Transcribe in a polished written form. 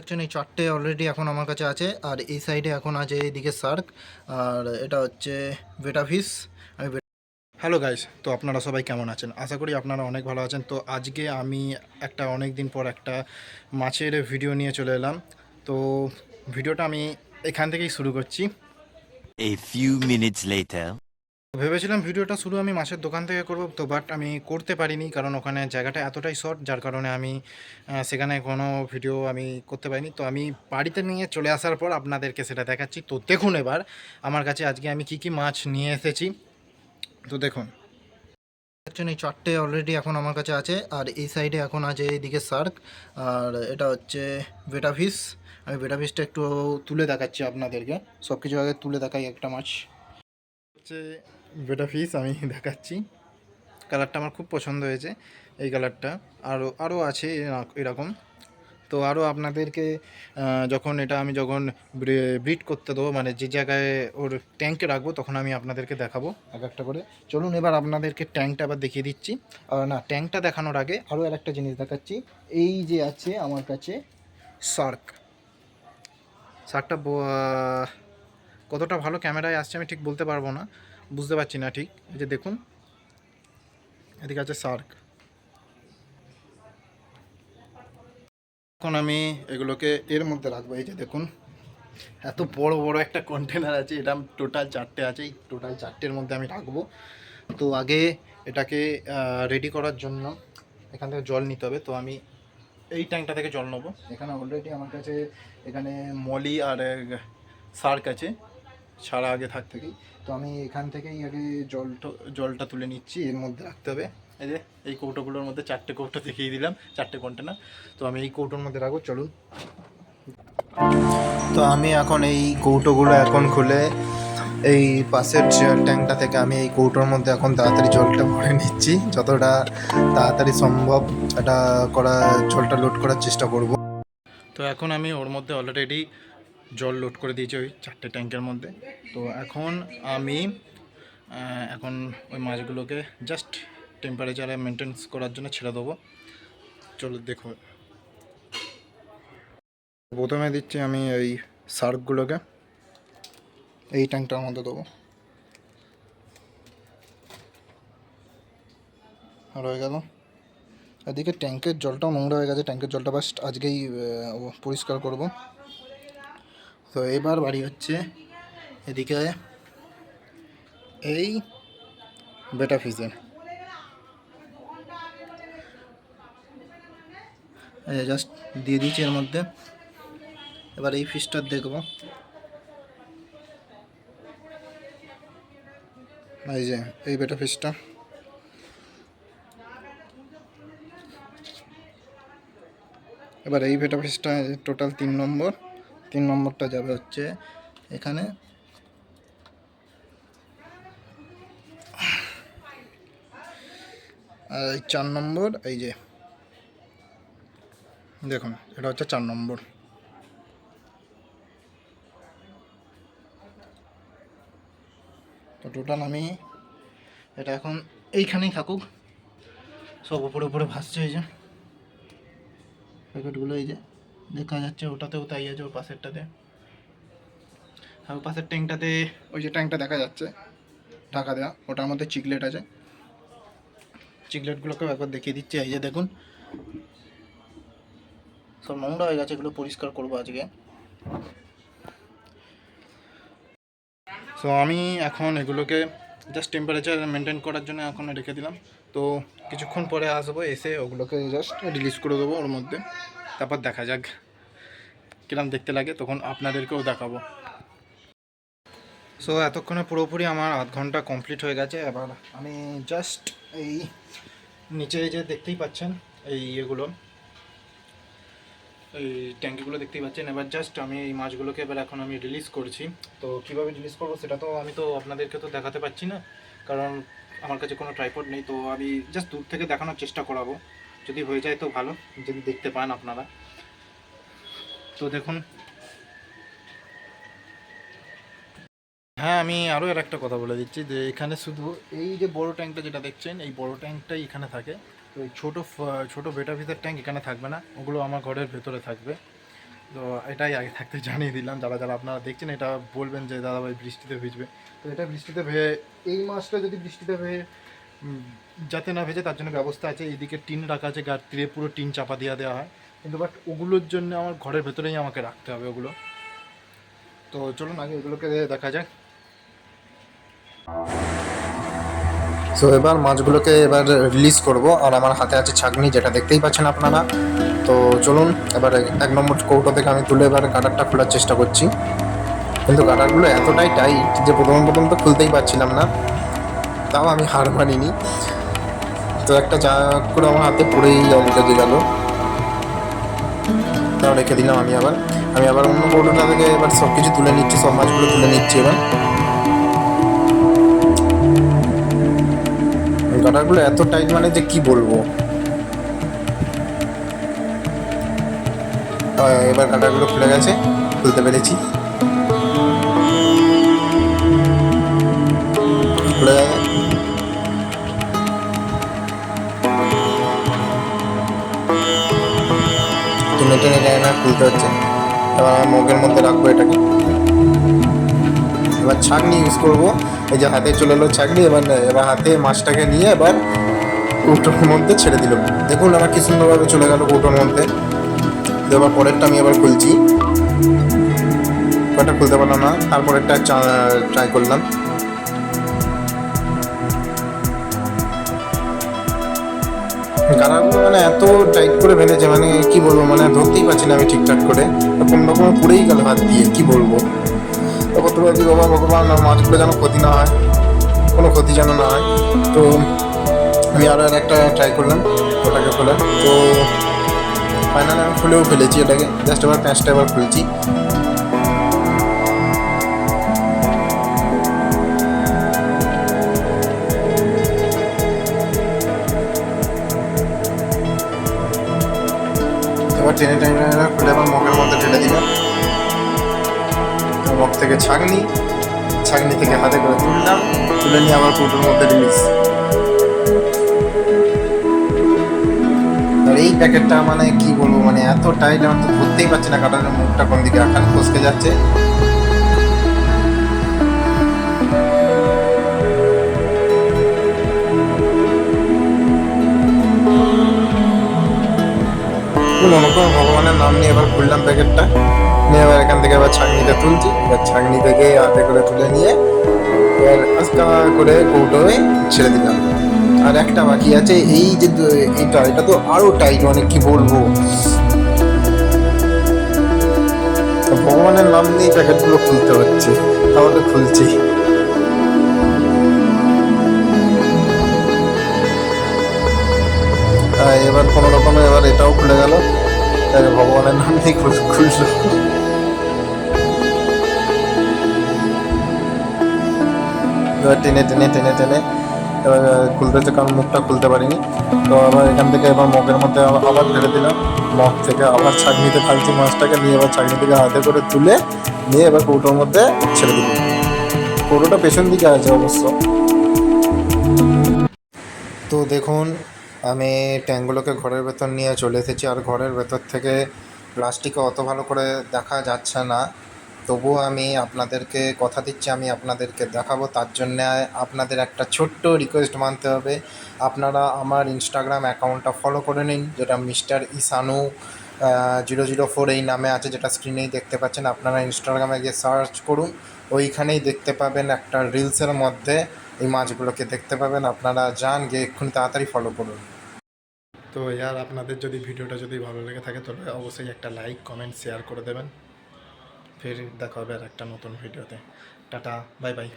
পাচ্ছেন এই চারটে অলরেডি এখন আমার কাছে আছে। আর এই সাইডে এখন আছে এইদিকে শার্ক, আর এটা হচ্ছে বেটা ফিশ। আমি হ্যালো গাইস, তো আপনারা সবাই কেমন আছেন? আশা করি আপনারা অনেক ভালো আছেন। তো আজকে আমি অনেক দিন পর একটা মাছের ভিডিও নিয়ে চলে এলাম। তো ভিডিওটা আমি এখান থেকেই শুরু করছি। A few minutes later. ভেবেছিলাম ভিডিওটা শুরু আমি মাছের দোকান থেকে করব, তো বাট আমি করতে পারিনি কারণ ওখানে জায়গাটা এতটাই শর্ট, যার কারণে আমি সেখানে কোনো ভিডিও আমি করতে পারিনি। তো আমি বাড়িতে নিয়ে চলে আসার পর আপনাদেরকে সেটা দেখাচ্ছি। তো দেখুন এবার আমার কাছে আজকে আমি কি মাছ নিয়ে এসেছি। তো দেখুন এই চারটে অলরেডি এখন আমার কাছে আছে। আর এই সাইডে এখন আছে এইদিকে শার্ক, আর এটা হচ্ছে বেটা ফিশ। আমি বেটা ফিশটা একটু তুলে দেখাচ্ছি আপনাদেরকে। সব কিছু আগে তুলে দেখাই একটা মাছ হচ্ছে বেটা ফিশ আমি দেখাচ্ছি। কালারটা আমার খুব পছন্দ হয়েছে, এই কালারটা। আরও আছে এরকম। তো আরও আপনাদেরকে যখন ব্রিড করতে দেবো, মানে যে জায়গায় ওর ট্যাঙ্কে রাখবো, তখন আমি আপনাদেরকে দেখাবো এক একটা করে। চলুন এবার আপনাদেরকে ট্যাঙ্কটা আবার দেখিয়ে দিচ্ছি। না, ট্যাঙ্কটা দেখানোর আগে আরও একটা জিনিস দেখাচ্ছি। এই যে আছে আমার কাছে শার্কটা কতটা ভালো ক্যামেরায় আসছে আমি ঠিক বলতে পারবো না, বুঝতে পারছি না ঠিক। এই যে দেখুন, এদিকে আছে শার্ক। এখন আমি এগুলোকে এর মধ্যে রাখবো। এই যে দেখুন, এত বড় বড় একটা কন্টেনার আছে, এটা টোটাল চারটে আছে। এই টোটাল চারটের মধ্যে আমি রাখবো। তো আগে এটাকে রেডি করার জন্য এখান থেকে জল নিতে হবে। তো আমি এই ট্যাঙ্কটা থেকে জল নেবো। এখানে অলরেডি আমার কাছে এখানে মলি আর শার্ক আছে ছাড়া আগে থেকেই। তো আমি এখান থেকেই আগে জলটা তুলে নিচ্ছি, এর মধ্যে রাখতে হবে। এই যে এই কৌটোগুলোর মধ্যে চারটে কৌটো দেখিয়ে দিলাম, চারটে কন্টেনার। তো আমি এই কৌটোর মধ্যে রাখবো, চলুন। তো আমি এখন এই কৌটোগুলো এখন খুলে এই পাশের ট্যাঙ্কটা থেকে আমি এই কৌটোর মধ্যে এখন তাড়াতাড়ি জলটা ভরে নিচ্ছি, যতটা তাড়াতাড়ি সম্ভব এটা জলটা লোড করার চেষ্টা করব। তো এখন আমি ওর মধ্যে অলরেডি জল লোড করে দিয়েছি ওই চারটে ট্যাঙ্কের মধ্যে। তো এখন আমি ওই মাছগুলোকে জাস্ট টেম্পারেচারে মেনটেন করার জন্য ছেড়ে দেবো। চলো দেখো, প্রথমে দিচ্ছি আমি এই শার্কগুলোকে এই ট্যাঙ্কটার মধ্যে দেবো। আর হয়ে গেল। এদিকে ট্যাঙ্কের জলটাও নোংরা হয়ে গেছে, ট্যাঙ্কের জলটা বাস আজকেই পরিষ্কার করব। তো এবার বাড়ি হচ্ছে এদিকে এই বেটা ফিশের জাস্ট দিয়ে দিচ্ছি এর মধ্যে। এবার এই ফিশটা দেখব। এই যে এই বেটা ফিশটা, এবার এই বেটা ফিশটা টোটাল 3 নম্বরটা যাবে হচ্ছে এখানে। আর 4 নম্বর, এই যে দেখুন, এটা হচ্ছে 4 নম্বর। তো টোটাল আমি এটা এখন এইখানেই থাকুক, সব উপরে উপরে ভাসছে। এই যে প্যাকেটগুলো এই যে দেখা যাচ্ছে, ওটাতেও তাই আছে, ওর পাশেরটাতে। আর ওর পাশের ট্যাঙ্কটাতে ওই যে ট্যাঙ্কটা দেখা যাচ্ছে ঢাকা দেওয়া, ওটার মধ্যে চিকলেট আছে। চিকলেটগুলোকেও একবার দেখিয়ে দিচ্ছি। এই যে দেখুন, সব নোংরা হয়ে গেছে, এগুলো পরিষ্কার করবো আজকে। সো আমি এখন এগুলোকে জাস্ট টেম্পারেচার মেনটেন করার জন্য এখন রেখে দিলাম। তো কিছুক্ষণ পরে আসবো, এসে ওগুলোকে জাস্ট রিলিজ করে দেবো ওর মধ্যে। তারপর দেখা যাক কিরম দেখতে লাগে, তখন আপনাদেরকেও দেখাবো। সো এতক্ষণে পুরোপুরি আমার আধ ঘন্টা কমপ্লিট হয়ে গেছে। এবার আমি জাস্ট এই নিচে যে দেখতেই পাচ্ছেন এই এই ট্যাঙ্কিগুলো দেখতেই পাচ্ছেন। এবার জাস্ট আমি এই মাছগুলোকে এবার এখন আমি রিলিজ করছি। তো কীভাবে রিলিজ করবো সেটা তো আমি তো আপনাদেরকে তো দেখাতে পারছি না, কারণ আমার কাছে কোনো ট্রাইপড নেই। তো আমি জাস্ট দূর থেকে দেখানোর চেষ্টা করাবো, যদি হয়ে যায় তো ভালো, যদি দেখতে পান আপনারা। তো দেখুন, হ্যাঁ, আমি আরও একটা কথা বলে দিচ্ছি যে এখানে শুধু এই যে বড় ট্যাঙ্কটা যেটা দেখছেন, এই বড় ট্যাঙ্কটাই এখানে থাকে। তো এই ছোটো বেটা ফিশের ট্যাঙ্ক এখানে থাকবে না, ওগুলো আমার ঘরের ভেতরে থাকবে। তো এটাই আগে থাকতে জানিয়ে দিলাম, যারা যারা আপনারা দেখছেন এটা বলবেন যে দাদা ভাই বৃষ্টিতে ভিজবে। তো এটা বৃষ্টিতে এই মাছটা যদি বৃষ্টিতে যাতে না ভেজে তার জন্য ব্যবস্থা আছে। এইদিকে টিন রাখা আছে, গাত্রে পুরো টিন চাপা দেওয়া হয়, কিন্তু বাট ওগুলোর জন্য আমার ঘরের ভেতরেই আমাকে রাখতে হবে ওগুলো। তো চলুন আগে এগুলোকে দেখা যাক। সো এবার মাছগুলোকে এবার রিলিজ করব, আর আমার হাতে আছে ছাঁকনি, যেটা দেখতেই পাচ্ছেন আপনারা। তো চলুন এবার 1 নম্বর কৌটো থেকে আমি তুলে এবার গাডারটা খোলার চেষ্টা করছি, কিন্তু গাডারগুলো এতটাই টাইট যে প্রথম তো খুলতেই পারছিলাম না। তাও আমি হার মানিনি। তো একটা চা করে আমার হাতে পড়েই লেগে গেল, তাও রেখে দিলাম। আমি আবার অন্য কৌটোটা থেকে এবার সব কিছু তুলে নিচ্ছি, সব মাছগুলো তুলে নিচ্ছি। এবার গাডারগুলো এত টাইট মানে যে কি বলবো। এবার গাডারগুলো খুলে গেছে, খুলতে পেরেছি। খুলে গেছে, টেনে টেনে যায় না, খুলতে হচ্ছে। এবার আমি মগের মধ্যে রাখবো এটাকে। এবার ছাঁকনি ইউজ করবো। এই যে হাতে চলে এলো ছাঁকনি। এবার হাতে মাছটাকে নিয়ে এবার কৌটোর মধ্যে ছেড়ে দিল। দেখুন আমার কি সুন্দরভাবে চলে গেল কৌটোর মধ্যে। এবার পরেরটা আমি এবার খুলছি, কয়টা খুলতে পারলাম না, তারপরেরটা ট্রাই করলাম। গাড়াগুলো মানে এত টাইট করে ফেলেছে, মানে কি বলবো, মানে ধরতেই পারছি না আমি ঠিকঠাক করে। কোনো রকম পুড়েই গেল হাত দিয়ে, কি বলবো। তারপর তো বলছি বাবা ভগবান মাছগুলো যেন ক্ষতি না হয়, কোনো ক্ষতি যেন না হয়। তো আমি আরও একটা ট্রাই করলাম ওটাকে খোলার। তো ফাইনালি আমি খুলেও ফেলেছি এটাকে। জাস্ট এবার প্যাঁচটা এবার খুলছি। এবার টেনে টেনে খুলে আবার মগের মধ্যে ঢেলে দিলাম। মগ থেকে ছাঁকনি, ছাঁকনি থেকে হাতে করে তুললাম, তুলে নিয়ে আবার কৌটোর মধ্যে রিলিজ। আর এই প্যাকেটটা মানে কি বলবো, মানে এত টাইট আমার তো ধরতেই পারছি না কাটারের মুখটা কোন দিকে রাখান, ফসকে যাচ্ছে। মনে করো ভগবানের নাম নিয়ে এবার খুললাম প্যাকেটটা, নিয়ে এবার এখান থেকে এবার ছাঁকনিতে তুলছি। এবার ছাঁকনি থেকে হাতে করে তুলে নিয়ে এবার আস্তে করে কৌটোয় ছেড়ে দিলাম। আর একটা বাকি আছে, এই যে এটা তো আরো টাইট, মানে কি বলবো। ভগবানের নাম নিয়ে প্যাকেটগুলো খুলতে হচ্ছে, তাহলে খুলছি। এবার কোনো রকমে এবার এটাও খুলে গেল, ভগবানের নাম নিয়ে খুললো। এবার টেনে টেনে টেনে টেনে এবার খুলতে হচ্ছে, কারণ মুখটা খুলতে পারিনি। তো আবার এখান থেকে এবার মগের মধ্যে আবার ঢেলে দিলাম। মগ থেকে আবার ছাঁকনিতে ঢালছি মাছটাকে, নিয়ে এবার ছাঁকনি থেকে হাতে করে তুলে নিয়ে এবার কৌটোর মধ্যে ছেড়ে দিলাম। কৌটোটা পেছন দিকে আছে অবশ্য। তো দেখুন আমি ট্যাঙ্কগুলোকে ঘরের ভেতর নিয়ে চলে এসেছি, আর ঘরের ভেতর থেকে প্লাস্টিকে অত ভালো করে দেখা যাচ্ছে না। তবুও আমি আপনাদেরকে কথা দিচ্ছি, আমি আপনাদেরকে দেখাবো। তার জন্যে আপনাদের একটা ছোট্ট রিকোয়েস্ট মানতে হবে। আপনারা আমার ইনস্টাগ্রাম অ্যাকাউন্টটা ফলো করে নিন, যেটা মিস্টার ইসানু 004 এই নামে আছে, যেটা স্ক্রিনেই দেখতে পাচ্ছেন। আপনারা ইনস্টাগ্রামে গিয়ে সার্চ করুন, ওইখানেই দেখতে পাবেন একটা রিলসের মধ্যে এই মাছগুলোকে দেখতে পাবেন। আপনারা যান, গিয়ে এক্ষুনি তাড়াতাড়ি ফলো করুন। তো আপনাদের যদি ভিডিওটা যদি ভালো লেগে থাকে তবে অবশ্যই একটা লাইক কমেন্ট শেয়ার করে দেবেন। ফের দেখা হবে আর একটা নতুন ভিডিওতে। Tata, bye bye.